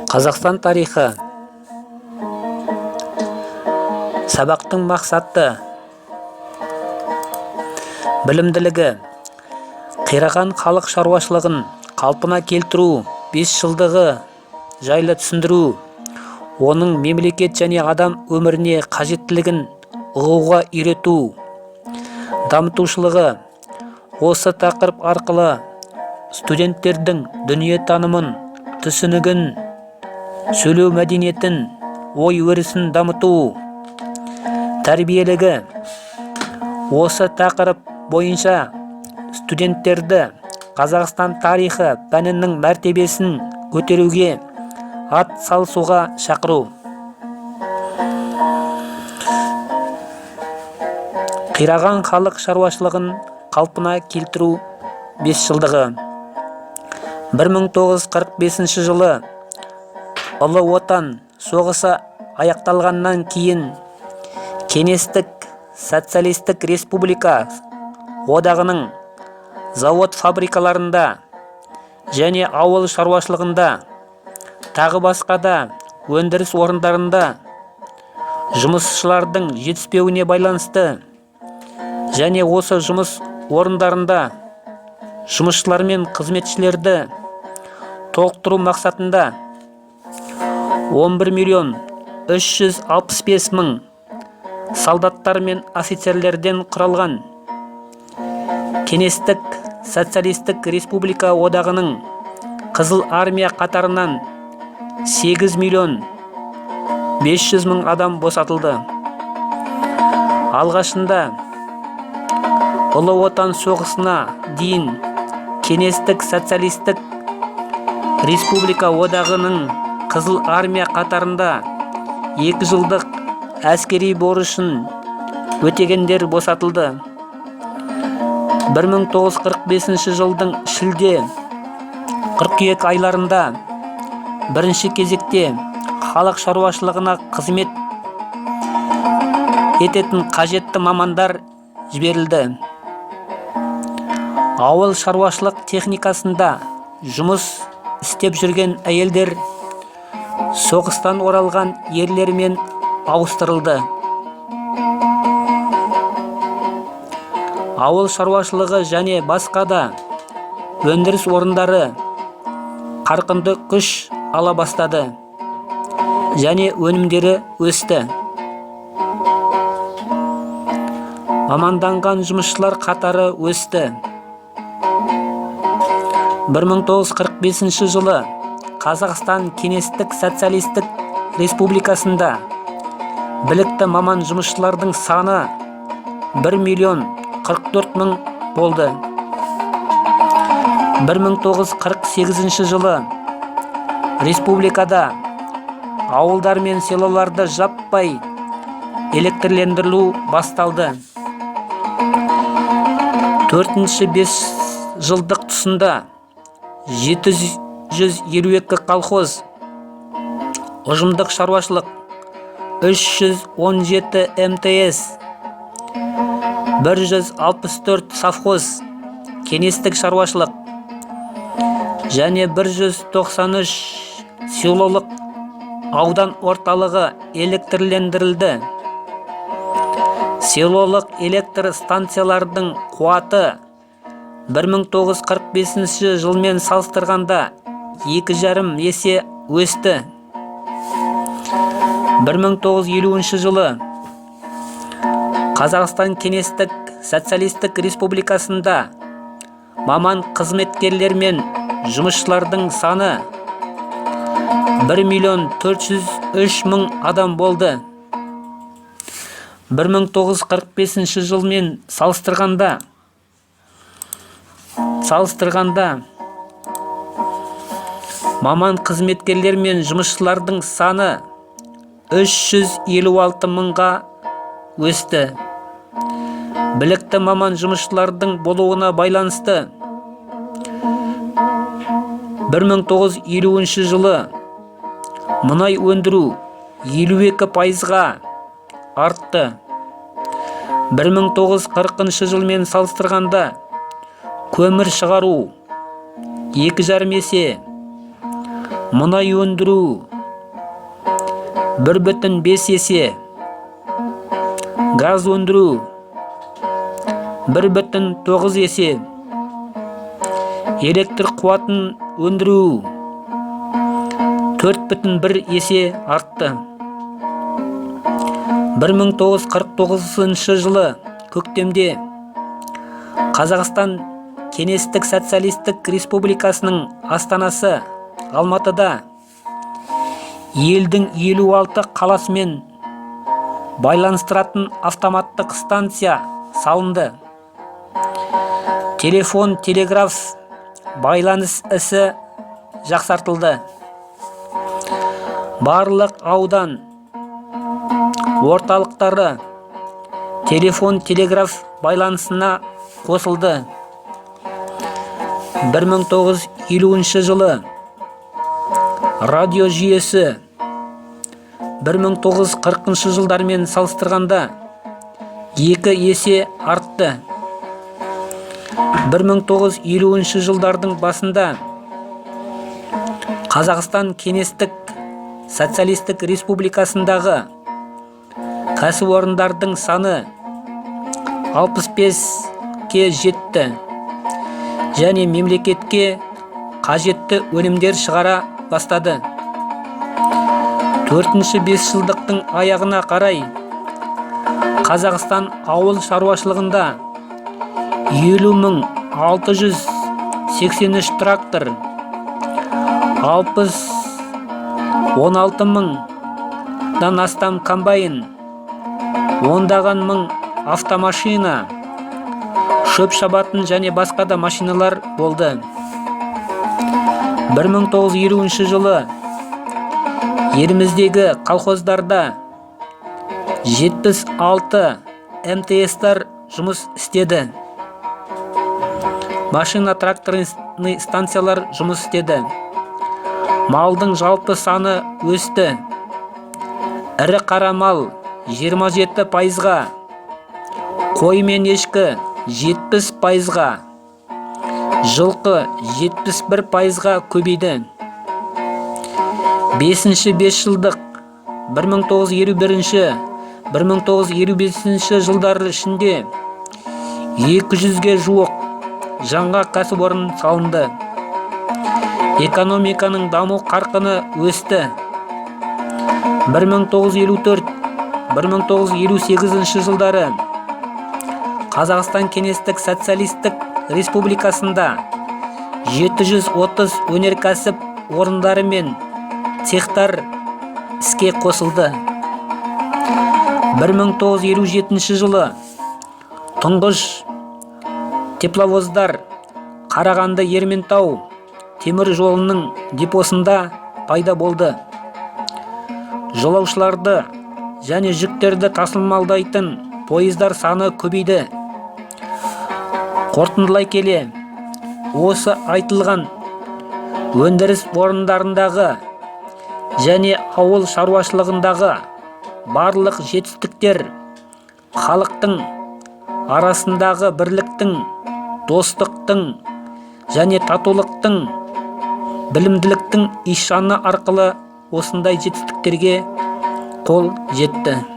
Қазақстан тарихы. Сабақтың мақсаты: білімділігі, қираған халық шаруашылығын қалпына келтіру, 5 жылдығы жайлы түсіндіру, оның мемлекет және адам өміріне қажеттілігін ұғуға үйрету, дамытушылығы. Осы тақырып арқылы студенттердің дүниетанымын, түсінігін, сөйлеу мәдениетін, ой өрісін дамыту. Тәрбиелігі. Осы тақырып бойынша студенттерді Қазақстан тарихы пәнінің мәртебесін көтеруге ат салысуға шақыру. Қираған халық шаруашылығын қалпына келтіру 5 жылдығы. 1945 жылы Ұлы Отан соғысы аяқталғаннан кейін Кеңестік социалистік республика одағының завод фабрикаларында және ауыл шаруашылығында, тағы басқа да өндіріс орындарында жұмысшылардың жетіспеуіне байланысты және осы жұмыс орындарында жұмысшылар мен қызметшілерді толықтыру мақсатында 11.365.000 солдаттар мен офицерлерден құралған Кеңестік социалистік республика одағының Қызыл армия қатарынан 8.500.000 адам босатылды. Алғашында Ұлы Отан соғысына дейін Кеңестік социалистік республика одағының Қызыл армия қатарында 2 жылдық әскери борышын өтегендер босатылды. 1945 жылдың шілде-қыркүйек айларында бірінші кезекте халық шаруашылығына қызмет ететін қажетті мамандар жіберілді. Ауыл шаруашылық техникасында жұмыс істеп жүрген әйелдер соғыстан оралған ерлермен ауыстырылды. Ауыл шаруашылығы және басқа да өндіріс орындары қарқынды күш ала бастады және өнімдері өсті. Маманданған жұмысшылар қатары өсті. 1945 жылы Қазақстан Кеңестік социалистік республикасында білікті маман жұмысшылардың саны 1.044.000 болды. 1948 жылы республикада ауылдар мен селоларды жаппай электрлендірілу басталды. 4-5 жылдық тұсында 752 колхоз, ұжымдық шаруашылық 317 МТС, 164 совхоз, кеңестік шаруашылық және 193 селолық аудан орталығы электрлендірілді. Селолық электр станциялардың қуаты 1945 жылмен салыстырғанда 2,5 есе өсті. 1950 жылы Қазақстан Кеңестік социалистік республикасында маман қызметкерлер мен жұмысшылардың саны 1.403.000 адам болды. 1945 жылмен салыстырғанда маман қызметкерлер мен жұмысшылардың саны 356.000-ға өсті. Білікті маман жұмысшылардың болуына байланысты 1950 жылы мұнай өндіру 52%-ға артты. 1940 жылмен салыстырғанда көмір шығару 2,5 есе, мұнай өндіру 1,5 есе, газ өндіру 1,9 есе, электр қуатын өндіру 4,1 есе артты. 1949 жылы көктемде Қазақстан Кеңестік Социалистік Республикасының астанасы Алматыда елдің 56 қаласымен байланыстыратын автоматтық станция салынды. Телефон, телеграф, байланыс ісі жақсартылды. Барлық аудан орталықтары телефон, телеграф байланысына қосылды. 1950 жылы радио жүйесі 1940 жылдармен салыстырғанда 2 есе артты. 1950 жылдардың басында Қазақстан Кеңестік Социалистік Республикасындағы кәсіпорындардың саны 65-ке жетті және мемлекетке қажетті өнімдер шығара бастады. 4-ші бесжылдықтың аяғына қарай Қазақстан ауыл шаруашылығында 50,683 трактор, 16,000-дан астам комбайн, 10-даған мың автомашина, шөп шабатын және басқа да машиналар болды. 1950 жылы еліміздегі колхоздарда 76 МТС-тар жұмыс істеді. Машина тракторный станциялар жұмыс істеді. Малдың жалпы саны өсті. Ірі қара мал 27%-ға, қой мен ешкі 70%-ға, жылқы 71%-ға көбейді. 5-ші бесжылдық 1951-1955 жылдары ішінде 200-ге жуық жаңа кәсіпорын салынды. Экономиканың даму қарқыны өсті. 1954-1958 жылдары Қазақстан Кеңестік Социалистік Республикасында 730 өнеркәсіп орындары мен цехтар іске қосылды. 1957 жылы тұңғыш тепловоздар Қарағанды Ерейментау темір жолының депосында пайда болды. Жолаушыларды және жүктерді тасымалдайтын пойыздар саны көбейді. Қорытындылай келе, осы айтылған өндіріс орындарындағы және ауыл шаруашылығындағы барлық жетістіктер халықтың арасындағы бірліктің, достықтың және татулықтың, білімділіктің ишаны арқылы осындай жетістіктерге қол жетті.